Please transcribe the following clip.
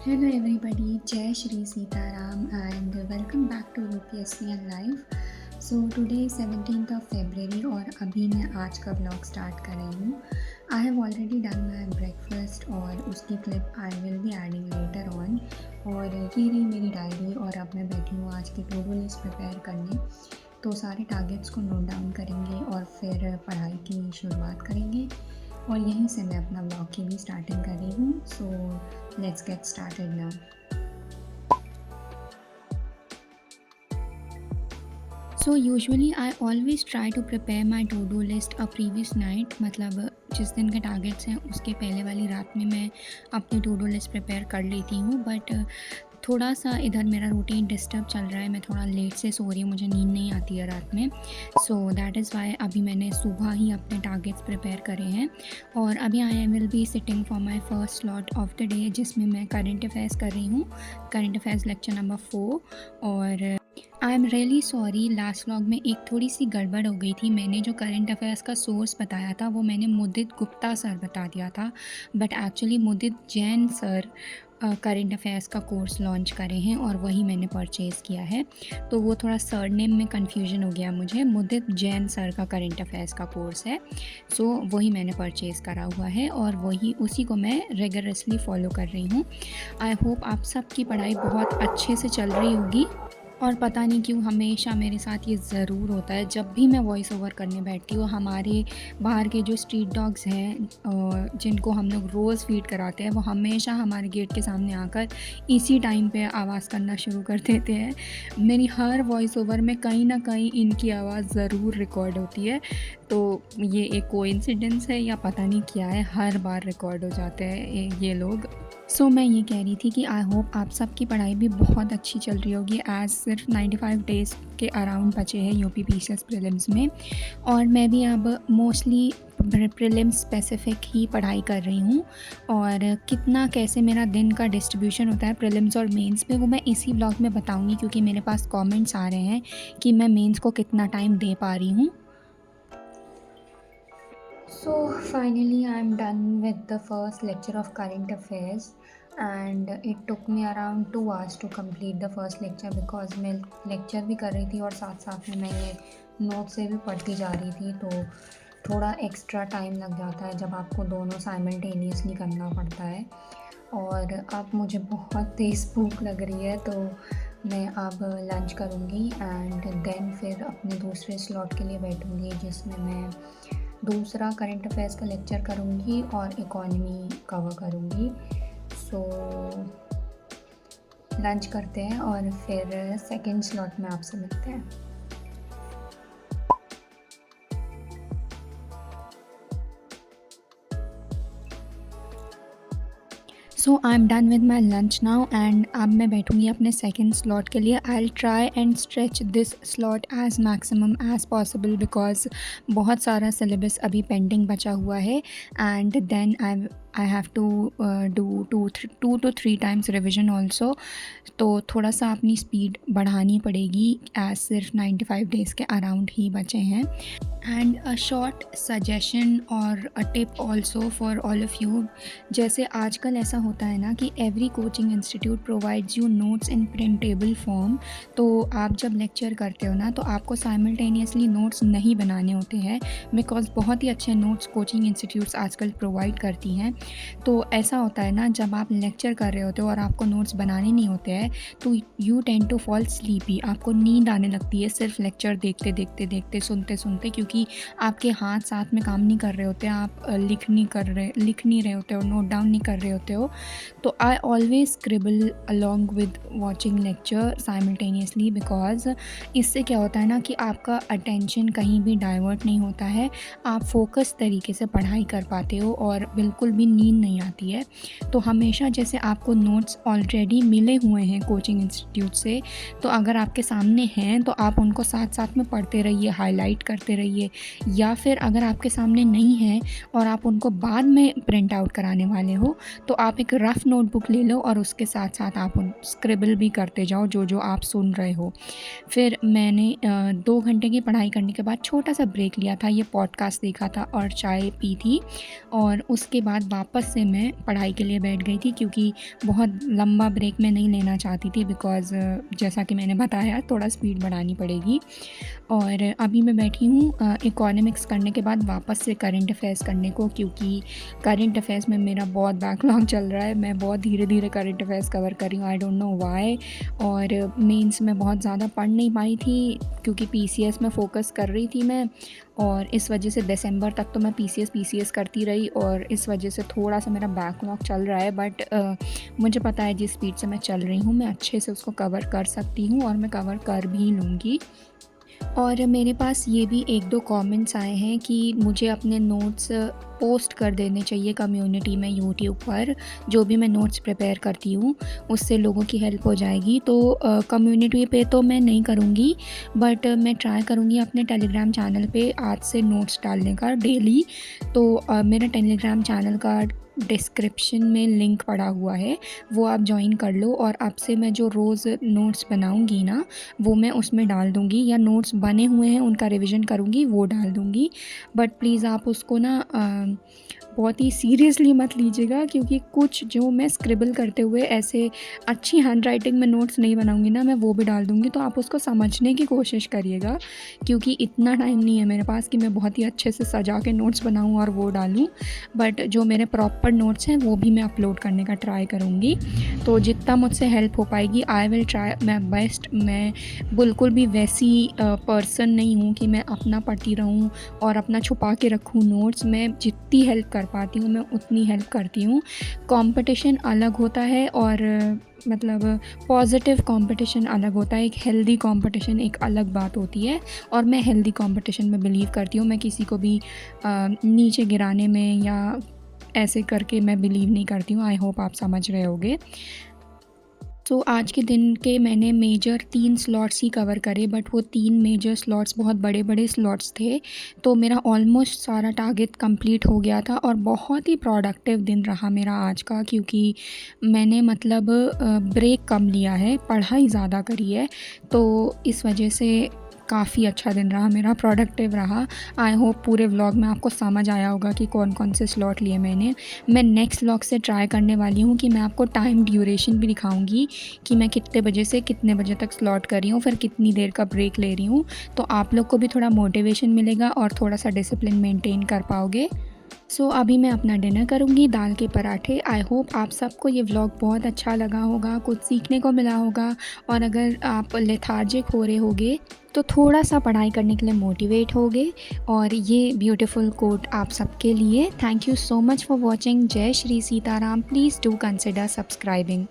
Hello everybody, Jai Shri Sitaram and welcome back to UPSC and Life. So today 17th of February और अभी मैं आज का blog start कर रही हूँ. I have already done my breakfast और उसकी clip I will be adding later on. और ये रही मेरी डायरी और अब मैं बैठी हूँ आज की टू डू लिस्ट प्रिपेयर करने. तो सारे टारगेट्स को नोट डाउन करेंगे और फिर पढ़ाई की शुरुआत करेंगे और यहीं से मैं अपना ब्लॉग की भी स्टार्टिंग कर रही हूँ. So let's get started now. So usually I always try to prepare my to-do list a previous night. मतलब जिस दिन के टारगेट्स हैं उसके पहले वाली रात में मैं अपनी टू डू लिस्ट प्रिपेयर कर लेती हूँ. बट थोड़ा सा इधर मेरा रूटीन डिस्टर्ब चल रहा है. मैं थोड़ा लेट से सो रही हूँ, मुझे नींद नहीं आती है रात में. सो दैट इज़ वाई अभी मैंने सुबह ही अपने टारगेट्स प्रिपेयर करे हैं. और अभी I will be sitting for my first slot of the day जिसमें मैं करंट अफेयर्स कर रही हूँ. Current affairs lecture number 4. और I am really sorry, last vlog में एक थोड़ी सी गड़बड़ हो गई थी. मैंने जो करंट अफेयर्स का सोर्स बताया था वो मैंने मुदित गुप्ता सर बता दिया था. But actually Mudit Jain sir current affairs का कोर्स लॉन्च करे हैं और वही मैंने परचेज़ किया है. तो वो थोड़ा सर नेम में कन्फ्यूजन हो गया मुझे. मुदित जैन सर का करंट अफेयर्स का कोर्स है. सो वही मैंने परचेज़ करा हुआ है और वही उसी को मैं रेगुलरसली फॉलो कर रही हूँ. आई होप आप सबकी पढ़ाई बहुत अच्छे से चल रही होगी. और पता नहीं क्यों हमेशा मेरे साथ ये ज़रूर होता है, जब भी मैं वॉइस ओवर करने बैठती हूँ हमारे बाहर के जो स्ट्रीट डॉग्स हैं जिनको हम लोग रोज़ फीड कराते हैं वो हमेशा हमारे गेट के सामने आकर इसी टाइम पे आवाज़ करना शुरू कर देते हैं. मेरी हर वॉइस ओवर में कहीं ना कहीं इनकी आवाज़ ज़रूर रिकॉर्ड होती है. तो ये एक कोइंसिडेंस है या पता नहीं क्या है, हर बार रिकॉर्ड हो जाते हैं ये लोग. सो मैं ये कह रही थी कि आई होप आप सबकी पढ़ाई भी बहुत अच्छी चल रही होगी. आज सिर्फ 95 डेज़ के अराउंड बचे हैं यूपी पीसीएस प्रीलिम्स में. और मैं भी अब मोस्टली प्रीलिम्स स्पेसिफिक ही पढ़ाई कर रही हूँ. और कितना कैसे मेरा दिन का डिस्ट्रीब्यूशन होता है प्रीलिम्स और मेंस पे वो मैं इसी ब्लॉग में बताऊँगी क्योंकि मेरे पास कमेंट्स आ रहे हैं कि मैं मेंस को कितना टाइम दे पा रही हूँ. So finally I'm done with the first lecture of current affairs and it took me around 2 hours to complete the first lecture because मैं lecture भी कर रही थी और साथ साथ में मैं ये नोट से भी पढ़ती जा रही थी. तो थोड़ा एक्स्ट्रा टाइम लग जाता है जब आपको दोनों साइमल्टेनियसली करना पड़ता है. और अब मुझे बहुत तेज़ भूख लग रही है तो मैं अब लंच करूँगी एंड देन फिर अपने दूसरे स्लॉट के लिए बैठूँगी जिसमें मैं दूसरा करंट अफेयर्स का लेक्चर करूँगी और इकोनॉमी कवर करूँगी. सो लंच करते हैं और फिर सेकंड स्लॉट में आपसे मिलते हैं. So I am done with my lunch now and अब मैं बैठूँगी अपने सेकंड स्लॉट के लिए. I will try and stretch this slot as maximum as possible because बहुत सारा सिलेबस अभी पेंडिंग बचा हुआ है and then I have to do 2 to 3 times revision also. तो थोड़ा सा अपनी स्पीड बढ़ानी पड़ेगी एज सिर्फ 95 डेज़ के अराउंड ही बचे हैं. एंड अ शॉर्ट सजेशन और a tip also for all of you. जैसे आजकल ऐसा होता है ना कि every coaching institute provides you notes in printable form. तो आप जब लेक्चर करते हो ना तो आपको साइमल्टेनियसली नोट्स नहीं बनाने होते हैं बिकॉज बहुत ही अच्छे नोट्स कोचिंग इंस्टीट्यूट्स आजकल प्रोवाइड करती हैं. तो ऐसा होता है ना जब आप लेक्चर कर रहे होते हो और आपको नोट्स बनाने नहीं होते हैं तो you tend to fall sleepy. आपको नींद आने लगती है सिर्फ लेक्चर देखते देखते देखते सुनते सुनते क्योंकि आपके हाथ साथ में काम नहीं कर रहे होते, आप लिख नहीं रहे होते हो, नोट डाउन नहीं कर रहे होते हो. तो I always scribble along with watching lecture simultaneously because इससे क्या होता है ना कि आपका अटेंशन कहीं भी डाइवर्ट नहीं होता है. आप फोकस तरीके से पढ़ाई कर पाते हो और बिल्कुल भी नींद नहीं आती है. तो हमेशा जैसे आपको नोट्स ऑलरेडी मिले हुए हैं कोचिंग इंस्टीट्यूट से तो अगर आपके सामने हैं तो आप उनको साथ साथ में पढ़ते रहिए, हाईलाइट करते रहिए. या फिर अगर आपके सामने नहीं है और आप उनको बाद में प्रिंट आउट कराने वाले हो तो आप एक एक रफ़ नोटबुक ले लो और उसके साथ-साथ आप उन स्क्रिबल भी करते जाओ जो-जो आप सुन रहे हो। फिर मैंने 2 घंटे की पढ़ाई करने के बाद छोटा-सा ब्रेक लिया था, ये पॉडकास्ट देखा था और चाय पी थी और उसके बाद वापस से मैं पढ़ाई के लिए बैठ गई थी क्योंकि बहुत लंबा ब्रेक मैं नहीं लेना चाहती थी बिकॉज़ जैसा कि मैंने बताया थोड़ा स्पीड बढ़ानी पड़ेगी। और अभी मैं बैठी हूँ इकोनॉमिक्स करने के बाद वापस से करंट अफ़ेयर्स करने को, क्योंकि करंट अफ़ेयर्स में मेरा बहुत बैकलॉग चल रहा है। मैं बहुत धीरे-धीरे करंट अफ़ेयर्स कवर कर रही हूँ, आई डोंट नो व्हाई। और मेंस में बहुत ज़्यादा पढ़ नहीं पाई थी क्योंकि पीसीएस में फ़ोकस कर रही थी मैं, और इस वजह से दिसंबर तक तो मैं पीसीएस करती रही और इस वजह से थोड़ा-सा मेरा बैकलॉग चल रहा है। बट मुझे पता है जिस स्पीड से मैं चल रही हूँ मैं अच्छे से उसको कवर कर सकती हूँ और मैं कवर कर भी लूँगी। और मेरे पास ये भी 1-2 कमेंट्स आए हैं कि मुझे अपने नोट्स पोस्ट कर देने चाहिए कम्युनिटी में यूट्यूब पर, जो भी मैं नोट्स प्रिपेयर करती हूँ, उससे लोगों की हेल्प हो जाएगी। तो कम्युनिटी पे तो मैं नहीं करूँगी, बट मैं ट्राई करूँगी अपने टेलीग्राम चैनल पे आज से नोट्स डालने का डेली। तो मेरा टेलीग्राम चैनल का डिस्क्रिप्शन में लिंक पड़ा हुआ है, वो आप जॉइन कर लो और अब से मैं जो रोज़ नोट्स बनाऊँगी ना, वो मैं उसमें डाल दूँगी, या नोट्स बने हुए हैं उनका रिविज़न करूँगी वो डाल दूँगी। बट प्लीज़ आप उसको ना बहुत ही सीरियसली मत लीजिएगा, क्योंकि कुछ जो मैं स्क्रिबल करते हुए ऐसे अच्छी हैंडराइटिंग में नोट्स नहीं बनाऊँगी ना, मैं वो भी डाल दूँगी। तो आप उसको समझने की कोशिश करिएगा, क्योंकि इतना टाइम नहीं है मेरे पास कि मैं बहुत ही अच्छे से सजा के नोट्स बनाऊँ और वो डालूँ। बट जो मेरे प्रॉपर नोट्स हैं वो भी मैं अपलोड करने का ट्राई करूँगी। तो जितना मुझसे हेल्प हो पाएगी आई विल ट्राई माय बेस्ट। मैं बिल्कुल भी वैसी पर्सन नहीं हूँ कि मैं अपना पढ़ती रहूँ और अपना छुपा के रखूँ नोट्स। मैं जितनी हेल्प कर पाती हूँ मैं उतनी हेल्प करती हूँ। कंपटीशन अलग होता है और मतलब पॉजिटिव कंपटीशन अलग होता है, एक हेल्दी कंपटीशन एक अलग बात होती है, और मैं हेल्दी कंपटीशन में बिलीव करती हूँ। मैं किसी को भी नीचे गिराने में या ऐसे करके मैं बिलीव नहीं करती हूँ। आई होप आप समझ रहे होंगे। तो आज के दिन के मैंने मेजर 3 स्लॉट्स ही कवर करे, बट वो 3 मेजर स्लॉट्स बहुत बड़े-बड़े स्लॉट्स थे, तो मेरा ऑलमोस्ट सारा टारगेट कंप्लीट हो गया था और बहुत ही प्रोडक्टिव दिन रहा मेरा आज का, क्योंकि मैंने मतलब ब्रेक कम लिया है, पढ़ाई ज़्यादा करी है, तो इस वजह से काफ़ी अच्छा दिन रहा मेरा, प्रोडक्टिव रहा। आई होप पूरे व्लॉग में आपको समझ आया होगा कि कौन-कौन से स्लॉट लिए मैंने। मैं नेक्स्ट व्लॉग से ट्राई करने वाली हूँ कि मैं आपको टाइम ड्यूरेशन भी दिखाऊँगी कि मैं कितने बजे से कितने बजे तक स्लॉट कर रही हूँ, फिर कितनी देर का ब्रेक ले रही हूँ। तो आप लोग को भी थोड़ा मोटिवेशन मिलेगा और थोड़ा-सा डिसिप्लिन मेंटेन कर पाओगे। सो अभी मैं अपना डिनर करूँगी, दाल के पराठे। आई होप आप सबको ये व्लॉग बहुत अच्छा लगा होगा, कुछ सीखने को मिला होगा, और अगर आप लेथार्जिक हो रहे होगे तो थोड़ा-सा पढ़ाई करने के लिए मोटिवेट होगे। और ये ब्यूटीफुल कोट आप सबके लिए। Thank you so much for watching. जय Shri Sitaram. Please do consider subscribing.